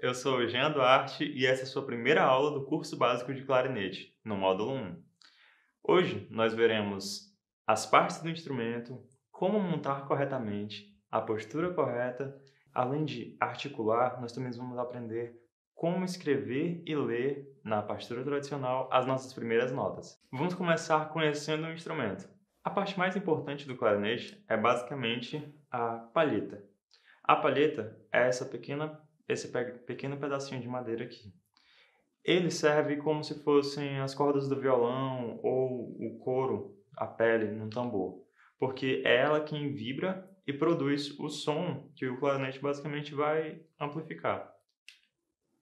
eu sou o Jean Duarte e essa é a sua primeira aula do curso básico de clarinete, no módulo 1. Hoje nós veremos as partes do instrumento, como montar corretamente, a postura correta. Além de articular, nós também vamos aprender como escrever e ler, na partitura tradicional, as nossas primeiras notas. Vamos começar conhecendo o instrumento. A parte mais importante do clarinete é basicamente a palheta. A palheta é esse pequeno pedacinho de madeira aqui. Ele serve como se fossem as cordas do violão ou o couro, a pele, num tambor, porque é ela quem vibra e produz o som que o clarinete basicamente vai amplificar.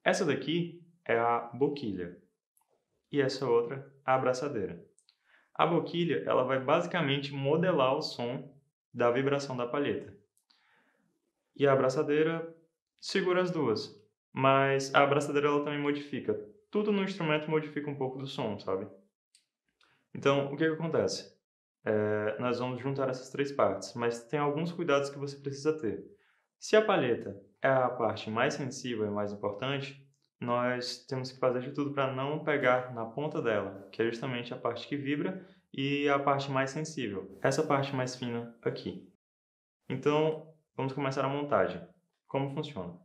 Essa daqui é a boquilha e essa outra a abraçadeira. A boquilha ela vai basicamente modelar o som da vibração da palheta. E a abraçadeira segura as duas, mas a abraçadeira ela também modifica. Tudo no instrumento modifica um pouco do som, sabe? Então, o que acontece? Nós vamos juntar essas três partes, mas tem alguns cuidados que você precisa ter. Se a palheta é a parte mais sensível e mais importante, nós temos que fazer de tudo para não pegar na ponta dela, que é justamente a parte que vibra e a parte mais sensível, essa parte mais fina aqui. Então, vamos começar a montagem. Como funciona?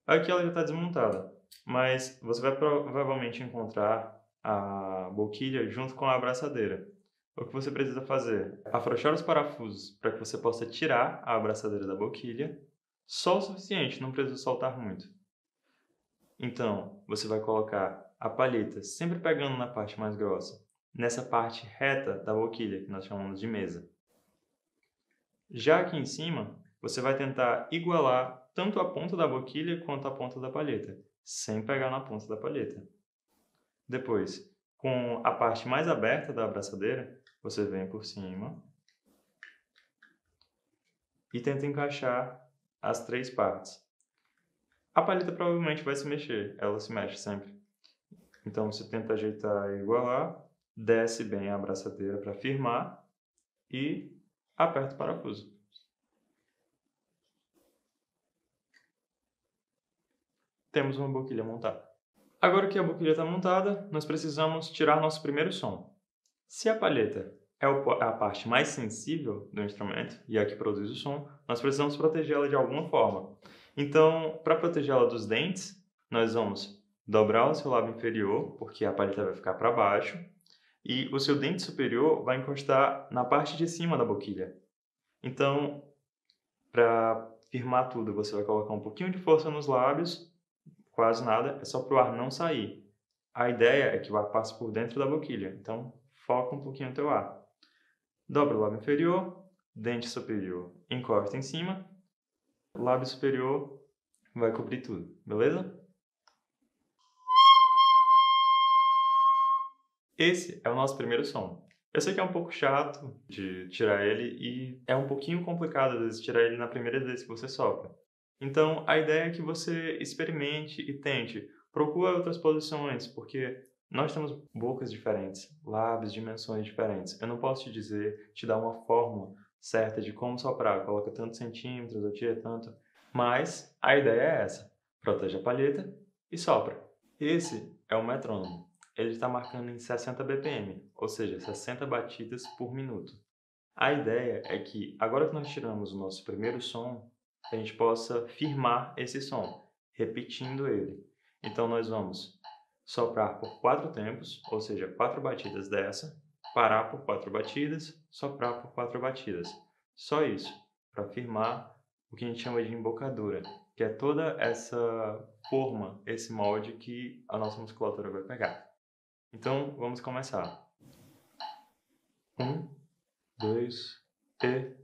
Aqui ela já está desmontada, mas você vai provavelmente encontrar a boquilha junto com a abraçadeira. O que você precisa fazer é afrouxar os parafusos para que você possa tirar a abraçadeira da boquilha, só o suficiente, não precisa soltar muito. Então, você vai colocar a palheta sempre pegando na parte mais grossa, nessa parte reta da boquilha, que nós chamamos de mesa. Já aqui em cima, você vai tentar igualar tanto a ponta da boquilha quanto a ponta da palheta, sem pegar na ponta da palheta. Depois, com a parte mais aberta da abraçadeira, você vem por cima e tenta encaixar as três partes. A palheta provavelmente vai se mexer, ela se mexe sempre. Então você tenta ajeitar e igualar, desce bem a abraçadeira para firmar e aperta o parafuso. Temos uma boquilha montada. Agora que a boquilha está montada, nós precisamos tirar nosso primeiro som. Se a palheta é a parte mais sensível do instrumento e é a que produz o som, nós precisamos protegê-la de alguma forma. Então, para protegê-la dos dentes, nós vamos dobrar o seu lábio inferior, porque a palheta vai ficar para baixo, e o seu dente superior vai encostar na parte de cima da boquilha. Então, para firmar tudo, você vai colocar um pouquinho de força nos lábios, quase nada, é só para o ar não sair. A ideia é que o ar passe por dentro da boquilha, então foca um pouquinho no teu ar. Dobra o lábio inferior, dente superior encosta em cima, lábio superior vai cobrir tudo, beleza? Esse é o nosso primeiro som. Eu sei que é um pouco chato de tirar ele e é um pouquinho complicado às vezes tirar ele na primeira vez que você sopra. Então, a ideia é que você experimente e tente. Procure outras posições, porque nós temos bocas diferentes, lábios, dimensões diferentes. Eu não posso te dizer, te dar uma fórmula certa de como soprar. Coloca tantos centímetros, ou tira tanto. Mas a ideia é essa. Protege a palheta e sopra. Esse é o metrônomo. Ele está marcando em 60 BPM, ou seja, 60 batidas por minuto. A ideia é que, agora que nós tiramos o nosso primeiro som, a gente possa firmar esse som, repetindo ele. Então, nós vamos soprar por 4 tempos, ou seja, 4 batidas dessa, parar por 4 batidas, soprar por 4 batidas. Só isso, para firmar o que a gente chama de embocadura, que é toda essa forma, esse molde que a nossa musculatura vai pegar. Então, vamos começar. 1, 2, e,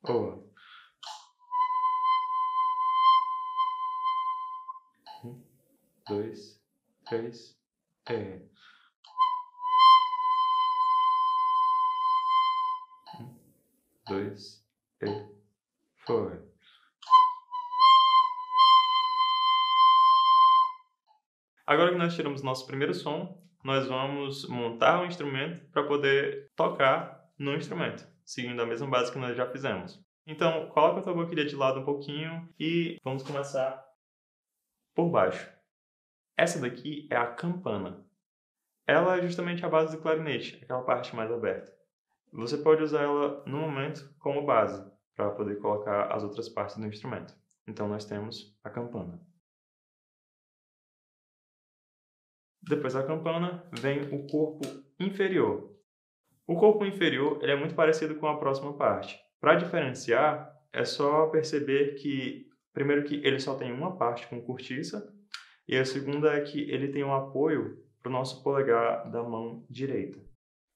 o. 1, 2, 3, e. 1, 2, e, foi. Agora que nós tiramos nosso primeiro som, nós vamos montar o instrumento para poder tocar no instrumento, seguindo a mesma base que nós já fizemos. Então, coloca a tua boquilha de lado um pouquinho e vamos começar por baixo. Essa daqui é a campana. Ela é justamente a base do clarinete, aquela parte mais aberta. Você pode usar ela no momento como base, para poder colocar as outras partes do instrumento. Então nós temos a campana. Depois da campana vem o corpo inferior. O corpo inferior ele é muito parecido com a próxima parte. Para diferenciar, é só perceber que, primeiro, que ele só tem uma parte com cortiça, e a segunda é que ele tem um apoio para o nosso polegar da mão direita.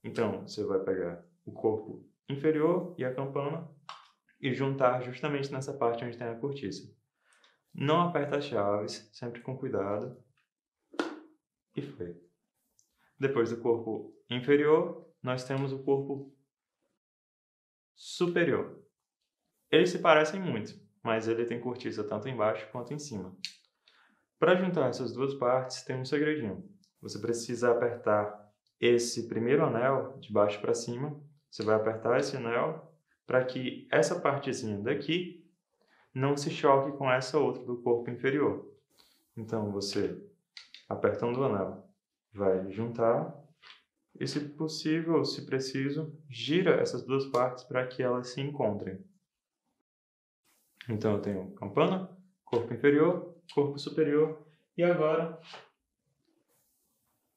Então, você vai pegar o corpo inferior e a campana e juntar justamente nessa parte onde tem a cortiça. Não aperta as chaves, sempre com cuidado. E foi. Depois do corpo inferior, nós temos o corpo superior. Eles se parecem muito, mas ele tem cortiça tanto embaixo quanto em cima. Para juntar essas duas partes, tem um segredinho. Você precisa apertar esse primeiro anel de baixo para cima. Você vai apertar esse anel para que essa partezinha daqui não se choque com essa outra do corpo inferior. Então, você, apertando o anel, vai juntar e, se possível, se preciso, gira essas duas partes para que elas se encontrem. Então, eu tenho campana, corpo inferior, corpo superior e agora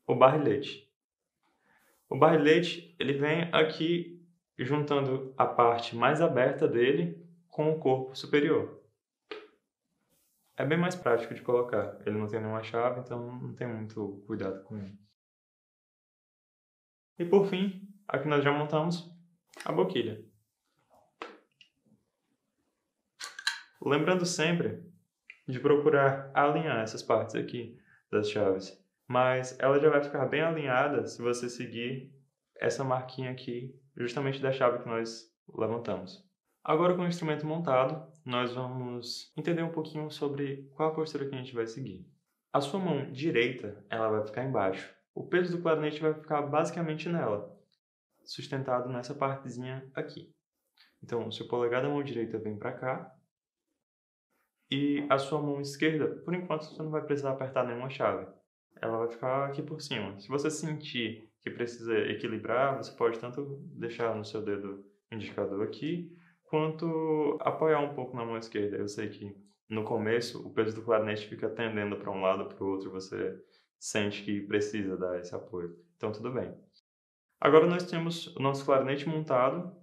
o barrilete. O barrilete ele vem aqui juntando a parte mais aberta dele com o corpo superior. É bem mais prático de colocar. Ele não tem nenhuma chave, então não tem muito cuidado com ele. E por fim, aqui nós já montamos a boquilha. Lembrando sempre de procurar alinhar essas partes aqui das chaves. Mas ela já vai ficar bem alinhada se você seguir essa marquinha aqui, justamente da chave que nós levantamos. Agora, com o instrumento montado, nós vamos entender um pouquinho sobre qual a postura que a gente vai seguir. A sua mão direita, ela vai ficar embaixo. O peso do clarinete vai ficar basicamente nela, sustentado nessa partezinha aqui. Então, o seu polegar da mão direita vem para cá, e a sua mão esquerda, por enquanto, você não vai precisar apertar nenhuma chave. Ela vai ficar aqui por cima. Se você sentir que precisa equilibrar, você pode tanto deixar no seu dedo indicador aqui, quanto apoiar um pouco na mão esquerda. Eu sei que no começo o peso do clarinete fica tendendo para um lado ou para o outro, você sente que precisa dar esse apoio. Então tudo bem. Agora nós temos o nosso clarinete montado,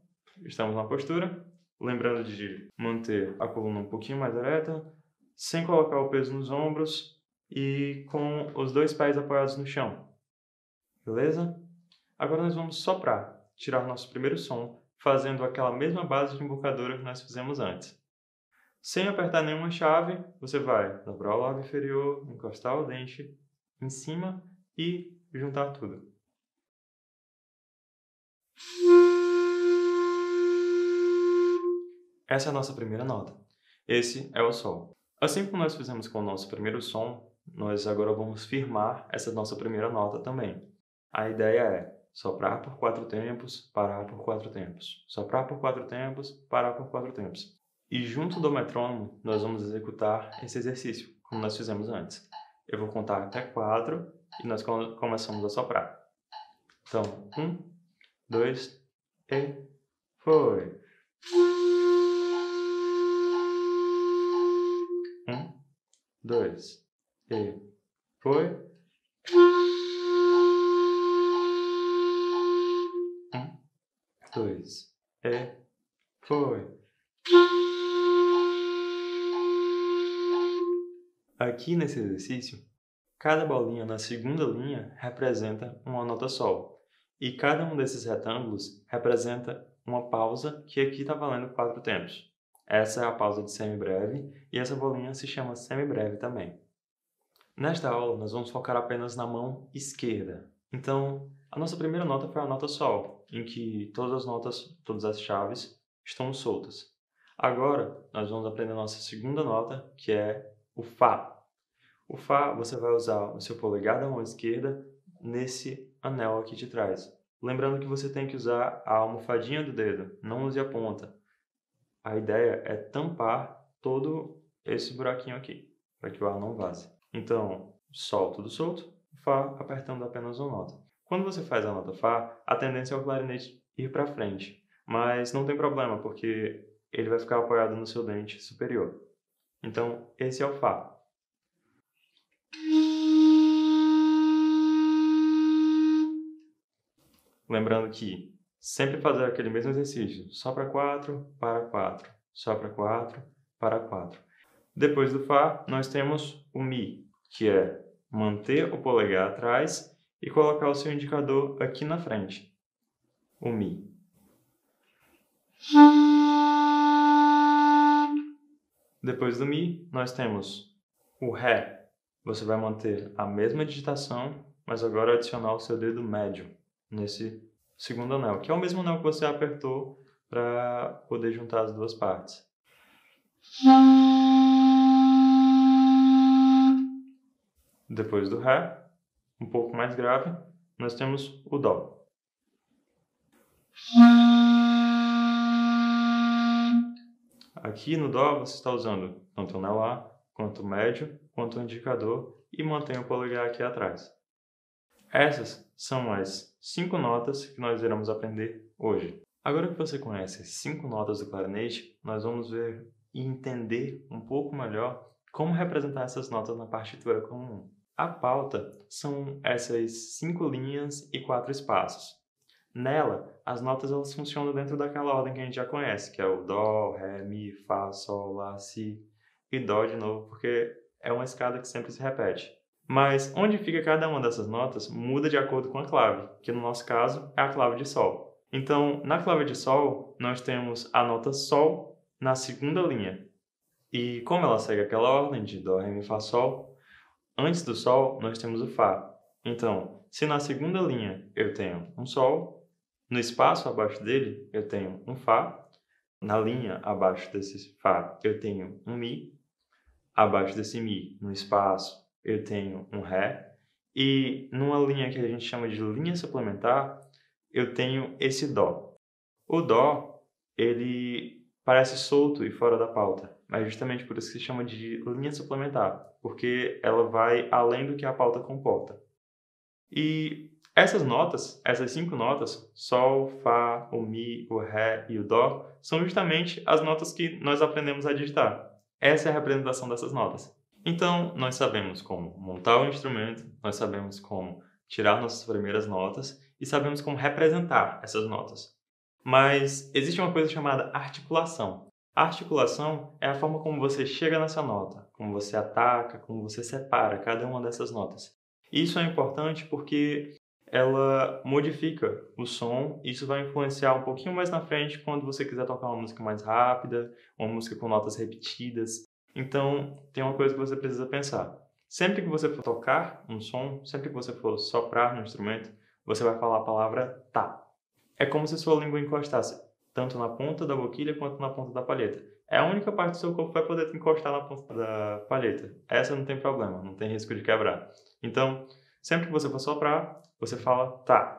estamos na postura. Lembrando de manter a coluna um pouquinho mais ereta, sem colocar o peso nos ombros e com os dois pés apoiados no chão. Beleza? Agora nós vamos soprar, tirar nosso primeiro som, fazendo aquela mesma base de embocadura que nós fizemos antes. Sem apertar nenhuma chave, você vai dobrar o lábio inferior, encostar o dente em cima e juntar tudo. Essa é a nossa primeira nota. Esse é o Sol. Assim como nós fizemos com o nosso primeiro som, nós agora vamos firmar essa nossa primeira nota também. A ideia é soprar por 4 tempos, parar por 4 tempos. Soprar por 4 tempos, parar por 4 tempos. E junto do metrônomo, nós vamos executar esse exercício, como nós fizemos antes. Eu vou contar até 4 e nós começamos a soprar. Então, 1, 2 e foi! 1, 2 e foi! 1, 2 e foi! Aqui nesse exercício, cada bolinha na segunda linha representa uma nota Sol. E cada um desses retângulos representa uma pausa que aqui está valendo 4 tempos. Essa é a pausa de semibreve e essa bolinha se chama semibreve também. Nesta aula, nós vamos focar apenas na mão esquerda. Então, a nossa primeira nota foi a nota Sol, em que todas as notas, todas as chaves estão soltas. Agora, nós vamos aprender a nossa segunda nota, que é o Fá. O Fá, você vai usar o seu polegar da mão esquerda nesse anel aqui de trás. Lembrando que você tem que usar a almofadinha do dedo, não use a ponta. A ideia é tampar todo esse buraquinho aqui, para que o ar não vaze. Então, Sol tudo solto, Fá apertando apenas uma nota. Quando você faz a nota Fá, a tendência é o clarinete ir para frente, mas não tem problema, porque ele vai ficar apoiado no seu dente superior. Então, esse é o Fá. Lembrando que sempre fazer aquele mesmo exercício, só para 4, para 4, só para 4, para 4. Depois do Fá, nós temos o Mi, que é manter o polegar atrás e colocar o seu indicador aqui na frente. O Mi. Depois do Mi, nós temos o Ré. Você vai manter a mesma digitação, mas agora adicionar o seu dedo médio nesse segundo anel, que é o mesmo anel que você apertou para poder juntar as duas partes. Depois do Ré, um pouco mais grave, nós temos o Dó. Aqui no Dó você está usando tanto o anel A, quanto o médio, quanto o indicador e mantém o polegar aqui atrás. Essas são as 5 notas que nós iremos aprender hoje. Agora que você conhece as 5 notas do clarinete, nós vamos ver e entender um pouco melhor como representar essas notas na partitura comum. A pauta são essas 5 linhas e 4 espaços. Nela, as notas elas funcionam dentro daquela ordem que a gente já conhece, que é o Dó, Ré, Mi, Fá, Sol, Lá, Si e Dó de novo, porque é uma escada que sempre se repete. Mas onde fica cada uma dessas notas muda de acordo com a clave, que no nosso caso é a clave de Sol. Então, na clave de Sol, nós temos a nota Sol na segunda linha. E como ela segue aquela ordem de Dó, Ré, Mi, Fá, Sol, antes do Sol nós temos o Fá. Então, se na segunda linha eu tenho um Sol, no espaço abaixo dele eu tenho um Fá, na linha abaixo desse Fá eu tenho um Mi, abaixo desse Mi, no espaço, eu tenho um Ré, e numa linha que a gente chama de linha suplementar, eu tenho esse Dó. O Dó, ele parece solto e fora da pauta, mas justamente por isso que se chama de linha suplementar, porque ela vai além do que a pauta comporta. E essas notas, essas 5 notas, Sol, Fá, o Mi, o Ré e o Dó, são justamente as notas que nós aprendemos a digitar. Essa é a representação dessas notas. Então, nós sabemos como montar o instrumento, nós sabemos como tirar nossas primeiras notas e sabemos como representar essas notas. Mas existe uma coisa chamada articulação. A articulação é a forma como você chega nessa nota, como você ataca, como você separa cada uma dessas notas. Isso é importante porque ela modifica o som, isso vai influenciar um pouquinho mais na frente quando você quiser tocar uma música mais rápida, uma música com notas repetidas. Então, tem uma coisa que você precisa pensar. Sempre que você for tocar um som, sempre que você for soprar no instrumento, você vai falar a palavra tá. É como se sua língua encostasse tanto na ponta da boquilha quanto na ponta da palheta. É a única parte do seu corpo que vai poder encostar na ponta da palheta. Essa não tem problema, não tem risco de quebrar. Então, sempre que você for soprar, você fala tá.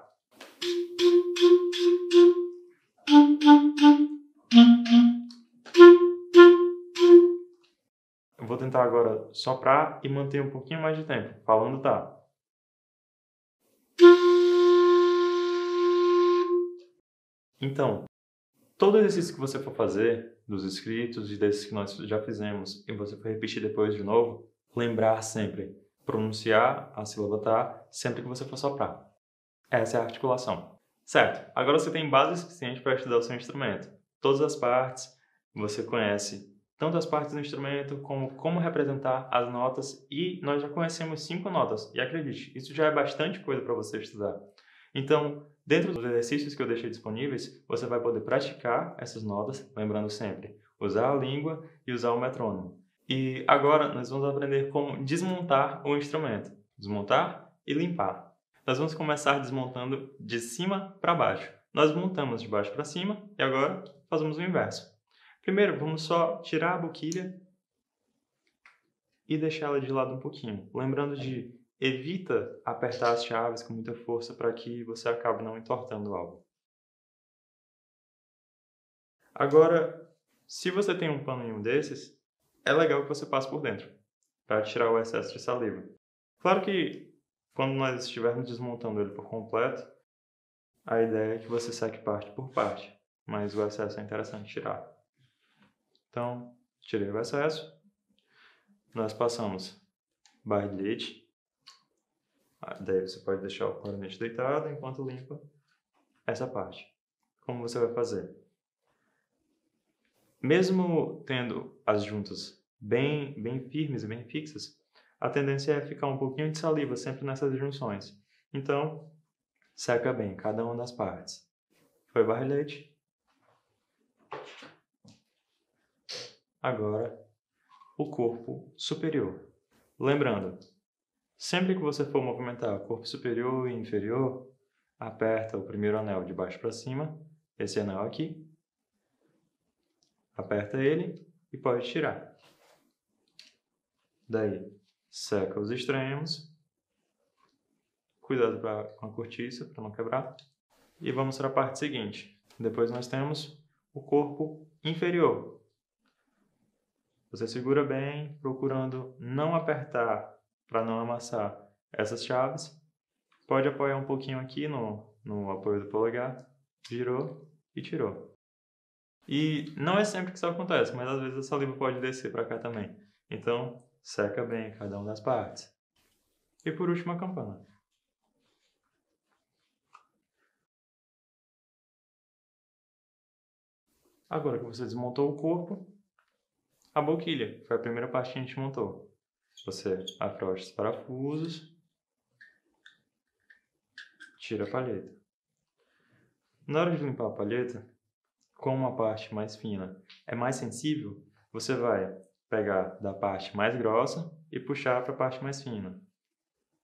Eu vou tentar agora soprar e manter um pouquinho mais de tempo, falando tá. Então, todo exercício que você for fazer, dos escritos e desses que nós já fizemos, e você for repetir depois de novo, lembrar sempre, pronunciar a sílaba tá sempre que você for soprar. Essa é a articulação. Certo, agora você tem base suficiente para estudar o seu instrumento. Todas as partes, você conhece tanto as partes do instrumento como representar as notas e nós já conhecemos 5 notas. E acredite, isso já é bastante coisa para você estudar. Então, dentro dos exercícios que eu deixei disponíveis, você vai poder praticar essas notas, lembrando sempre, usar a língua e usar o metrônomo. E agora nós vamos aprender como desmontar o instrumento. Desmontar e limpar. Nós vamos começar desmontando de cima para baixo. Nós montamos de baixo para cima e agora fazemos o inverso. Primeiro, vamos só tirar a boquilha e deixá-la de lado um pouquinho. Lembrando de evita apertar as chaves com muita força para que você acabe não entortando algo. Agora, se você tem um paninho desses, é legal que você passe por dentro. para tirar o excesso de saliva. Claro que quando nós estivermos desmontando ele por completo, a ideia é que você seque parte por parte, mas o excesso é interessante tirar. Então, tirei o excesso, nós passamos barra de leite, daí você pode deixar o clarinete deitado enquanto limpa essa parte. Como você vai fazer? Mesmo tendo as juntas bem firmes e bem fixas, a tendência é ficar um pouquinho de saliva sempre nessas junções. Então, seca bem cada uma das partes. Foi barra de leite. Agora, o corpo superior. Lembrando, sempre que você for movimentar o corpo superior e inferior, aperta o primeiro anel de baixo para cima, esse anel aqui, aperta ele e pode tirar. Daí, seca os extremos, cuidado com a cortiça para não quebrar. E vamos para a parte seguinte. Depois nós temos o corpo inferior. Você segura bem, procurando não apertar para não amassar essas chaves. Pode apoiar um pouquinho aqui no apoio do polegar. Girou e tirou. E não é sempre que isso acontece, mas às vezes a saliva pode descer para cá também. Então, seca bem cada uma das partes. E por último, a campana. Agora que você desmontou o corpo, a boquilha foi a primeira parte que a gente montou. Você afrouxa os parafusos, tira a palheta. Na hora de limpar a palheta, como a parte mais fina é mais sensível, você vai pegar da parte mais grossa e puxar para a parte mais fina.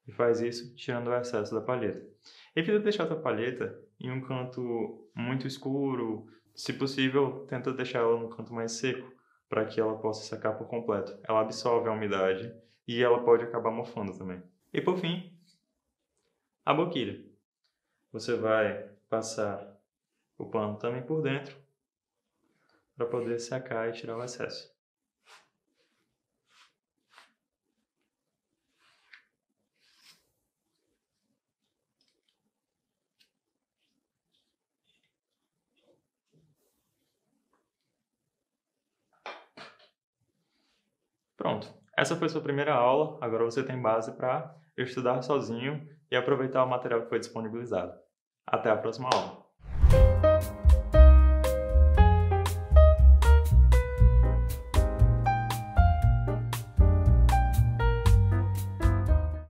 E faz isso tirando o excesso da palheta. Evita deixar a tua palheta em um canto muito escuro. Se possível, tenta deixar ela no canto mais seco, para que ela possa secar por completo. Ela absorve a umidade e ela pode acabar mofando também. E por fim, a boquilha. Você vai passar o pano também por dentro para poder secar e tirar o excesso. Pronto. Essa foi sua primeira aula. Agora você tem base para estudar sozinho e aproveitar o material que foi disponibilizado. Até a próxima aula.